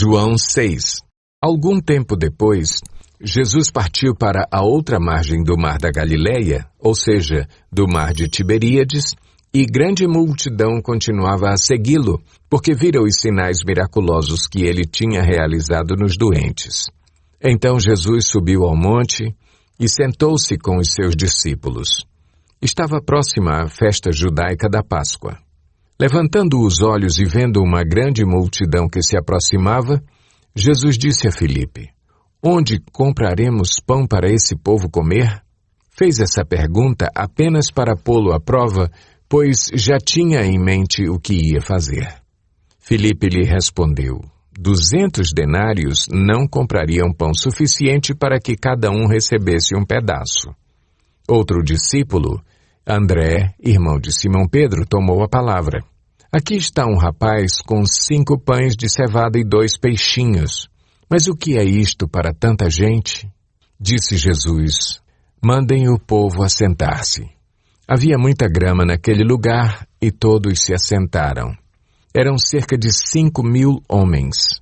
João 6. Algum tempo depois, Jesus partiu para a outra margem do mar da Galileia, ou seja, do mar de Tiberíades, e grande multidão continuava a segui-lo, porque viram os sinais miraculosos que ele tinha realizado nos doentes. Então Jesus subiu ao monte e sentou-se com os seus discípulos. Estava próxima a festa judaica da Páscoa. Levantando os olhos e vendo uma grande multidão que se aproximava, Jesus disse a Filipe: "Onde compraremos pão para esse povo comer?" Fez essa pergunta apenas para pô-lo à prova, pois já tinha em mente o que ia fazer. Filipe lhe respondeu: 200 denários não comprariam pão suficiente para que cada um recebesse um pedaço. Outro discípulo, André, irmão de Simão Pedro, tomou a palavra. "Aqui está um rapaz com 5 pães de cevada e 2 peixinhos. Mas o que é isto para tanta gente?" Disse Jesus: "Mandem o povo assentar-se." Havia muita grama naquele lugar e todos se assentaram. Eram cerca de 5.000 homens.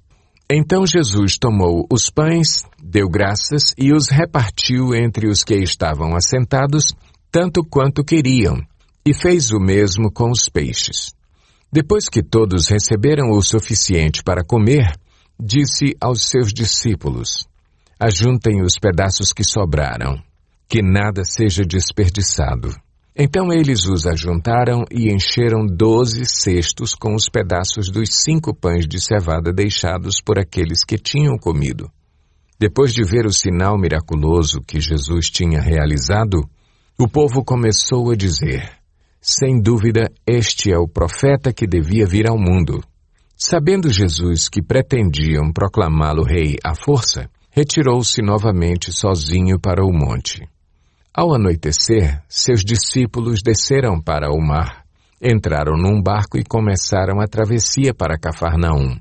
Então Jesus tomou os pães, deu graças e os repartiu entre os que estavam assentados, tanto quanto queriam, e fez o mesmo com os peixes. Depois que todos receberam o suficiente para comer, disse aos seus discípulos: "Ajuntem os pedaços que sobraram, que nada seja desperdiçado." Então eles os ajuntaram e encheram 12 cestos com os pedaços dos 5 pães de cevada deixados por aqueles que tinham comido. Depois de ver o sinal miraculoso que Jesus tinha realizado, o povo começou a dizer: "Sem dúvida, este é o profeta que devia vir ao mundo." Sabendo Jesus que pretendiam proclamá-lo rei à força, retirou-se novamente sozinho para o monte. Ao anoitecer, seus discípulos desceram para o mar, entraram num barco e começaram a travessia para Cafarnaum.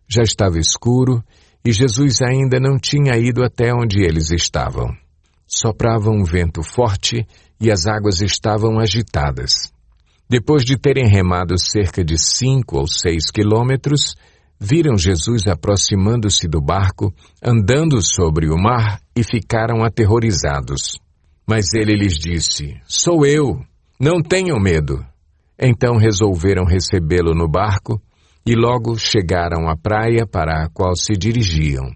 Já estava escuro e Jesus ainda não tinha ido até onde eles estavam. Soprava um vento forte e as águas estavam agitadas. Depois de terem remado cerca de 5 ou 6 quilômetros, viram Jesus aproximando-se do barco, andando sobre o mar, e ficaram aterrorizados. Mas ele lhes disse: "Sou eu, não tenham medo." Então resolveram recebê-lo no barco e logo chegaram à praia para a qual se dirigiam.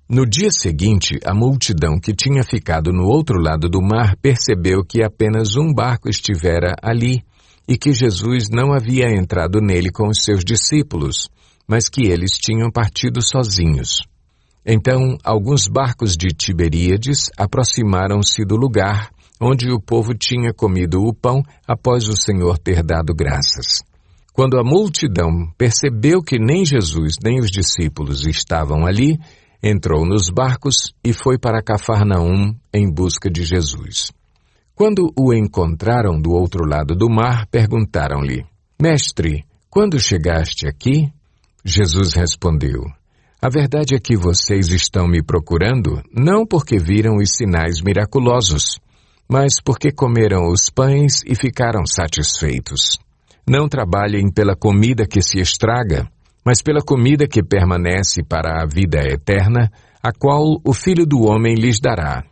No dia seguinte, a multidão que tinha ficado no outro lado do mar percebeu que apenas um barco estivera ali e que Jesus não havia entrado nele com os seus discípulos, mas que eles tinham partido sozinhos. Então, alguns barcos de Tiberíades aproximaram-se do lugar onde o povo tinha comido o pão após o Senhor ter dado graças. Quando a multidão percebeu que nem Jesus nem os discípulos estavam ali, entrou nos barcos e foi para Cafarnaum em busca de Jesus. Quando o encontraram do outro lado do mar, perguntaram-lhe: "Mestre, quando chegaste aqui?" Jesus respondeu: "A verdade é que vocês estão me procurando, não porque viram os sinais miraculosos, mas porque comeram os pães e ficaram satisfeitos. Não trabalhem pela comida que se estraga, mas pela comida que permanece para a vida eterna, a qual o Filho do Homem lhes dará.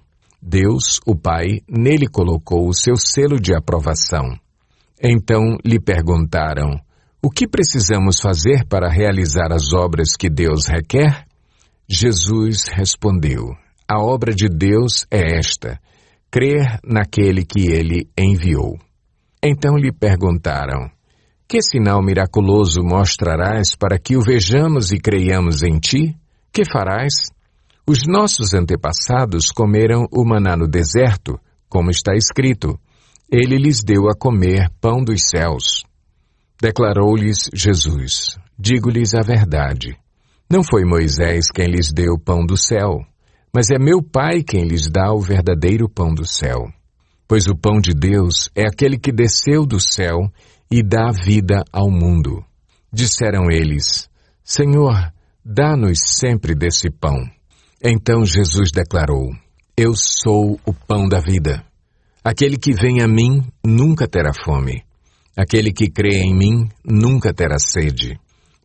Deus, o Pai, nele colocou o seu selo de aprovação." Então lhe perguntaram: "O que precisamos fazer para realizar as obras que Deus requer?" Jesus respondeu: "A obra de Deus é esta: crer naquele que ele enviou." Então lhe perguntaram: "Que sinal miraculoso mostrarás para que o vejamos e creiamos em ti? Que farás? Os nossos antepassados comeram o maná no deserto, como está escrito: ele lhes deu a comer pão dos céus." Declarou-lhes Jesus: "Digo-lhes a verdade. Não foi Moisés quem lhes deu o pão do céu, mas é meu Pai quem lhes dá o verdadeiro pão do céu. Pois o pão de Deus é aquele que desceu do céu e dá vida ao mundo." Disseram eles: "Senhor, dá-nos sempre desse pão." Então Jesus declarou: "Eu sou o pão da vida. Aquele que vem a mim nunca terá fome. Aquele que crê em mim nunca terá sede.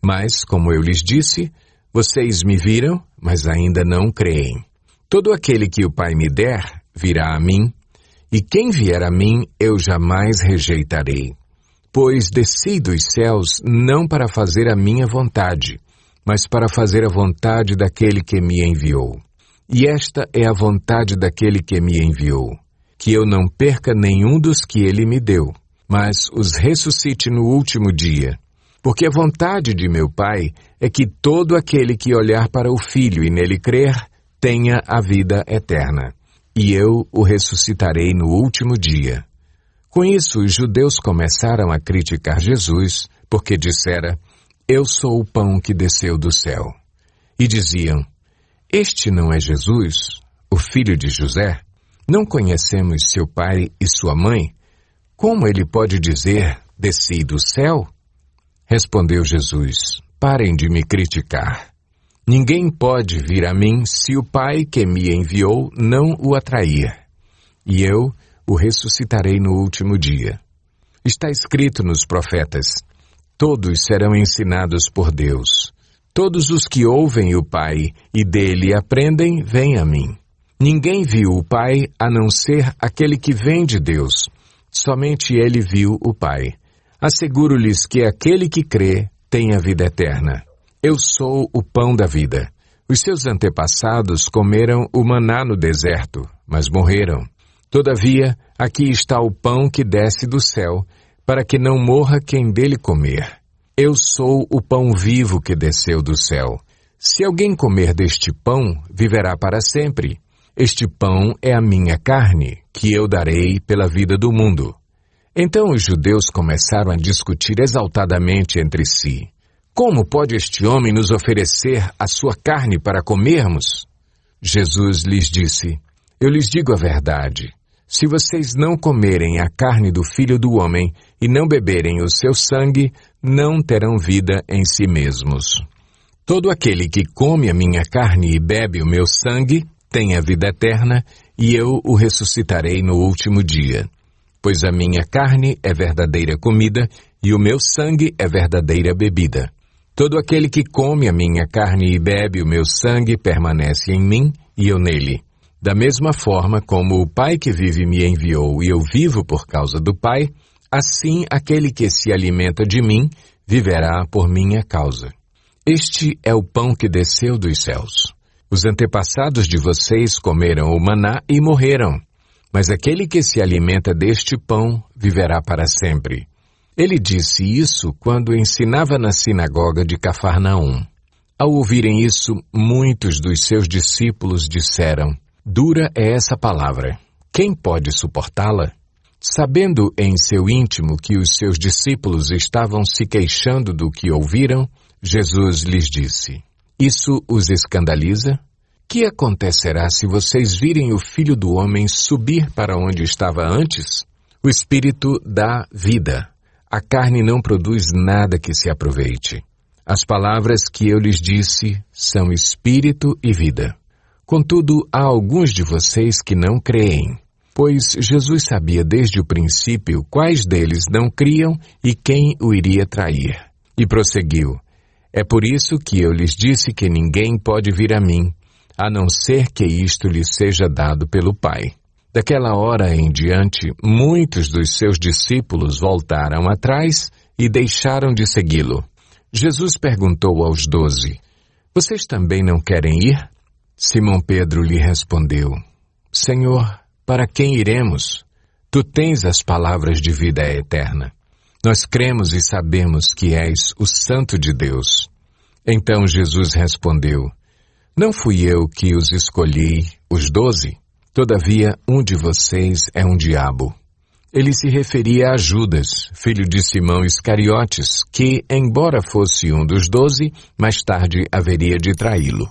Mas, como eu lhes disse, Vocês me viram, mas ainda não creem. Todo aquele que o Pai me der, virá a mim, e quem vier a mim, eu jamais rejeitarei. Pois desci dos céus não para fazer a minha vontade, mas para fazer a vontade daquele que me enviou. E esta é a vontade daquele que me enviou, que eu não perca nenhum dos que ele me deu, mas os ressuscite no último dia. Porque a vontade de meu Pai é que todo aquele que olhar para o Filho e nele crer, tenha a vida eterna. E eu o ressuscitarei no último dia. Com isso, os judeus começaram a criticar Jesus, porque dissera, eu sou o pão que desceu do céu. E diziam, este não é Jesus, o filho de José? Não conhecemos seu pai e sua mãe? Como ele pode dizer, desci do céu? Respondeu Jesus, parem de me criticar. Ninguém pode vir a mim se o Pai que me enviou não o atrair. E eu o ressuscitarei no último dia. Está escrito nos profetas, todos serão ensinados por Deus. Todos os que ouvem o Pai e dele aprendem, vêm a mim. Ninguém viu o Pai a não ser aquele que vem de Deus. Somente ele viu o Pai. Asseguro-lhes que aquele que crê tem a vida eterna. Eu sou o pão da vida. Os seus antepassados comeram o maná no deserto, mas morreram. Todavia, aqui está o pão que desce do céu, para que não morra quem dele comer. Eu sou o pão vivo que desceu do céu. Se alguém comer deste pão, viverá para sempre. Este pão é a minha carne, que eu darei pela vida do mundo. Então os judeus começaram a discutir exaltadamente entre si. Como pode este homem nos oferecer a sua carne para comermos? Jesus lhes disse, eu lhes digo a verdade. Se vocês não comerem a carne do Filho do Homem e não beberem o seu sangue, não terão vida em si mesmos. Todo aquele que come a minha carne e bebe o meu sangue tem a vida eterna, e eu o ressuscitarei no último dia. Pois a minha carne é verdadeira comida, e o meu sangue é verdadeira bebida. Todo aquele que come a minha carne e bebe o meu sangue permanece em mim, e eu nele. Da mesma forma como o Pai que vive me enviou e eu vivo por causa do Pai, assim aquele que se alimenta de mim viverá por minha causa. Este é o pão que desceu dos céus. Os antepassados de vocês comeram o maná e morreram, mas aquele que se alimenta deste pão viverá para sempre. Ele disse isso quando ensinava na sinagoga de Cafarnaum. Ao ouvirem isso, muitos dos seus discípulos disseram, dura é essa palavra, quem pode suportá-la? Sabendo em seu íntimo que os seus discípulos estavam se queixando do que ouviram, Jesus lhes disse, isso os escandaliza? Que acontecerá se vocês virem o Filho do Homem subir para onde estava antes? O Espírito dá vida. A carne não produz nada que se aproveite. As palavras que eu lhes disse são espírito e vida. Contudo, há alguns de vocês que não creem, pois Jesus sabia desde o princípio quais deles não criam e quem o iria trair. E prosseguiu, é por isso que eu lhes disse que ninguém pode vir a mim, a não ser que isto lhe seja dado pelo Pai. Daquela hora em diante, muitos dos seus discípulos voltaram atrás e deixaram de segui-lo. Jesus perguntou aos 12, vocês também não querem ir? Simão Pedro lhe respondeu, Senhor, para quem iremos? Tu tens as palavras de vida eterna. Nós cremos e sabemos que és o Santo de Deus. Então Jesus respondeu, não fui eu que os escolhi, os 12? Todavia, um de vocês é um diabo. Ele se referia a Judas, filho de Simão Iscariotes, que, embora fosse um dos 12, mais tarde haveria de traí-lo.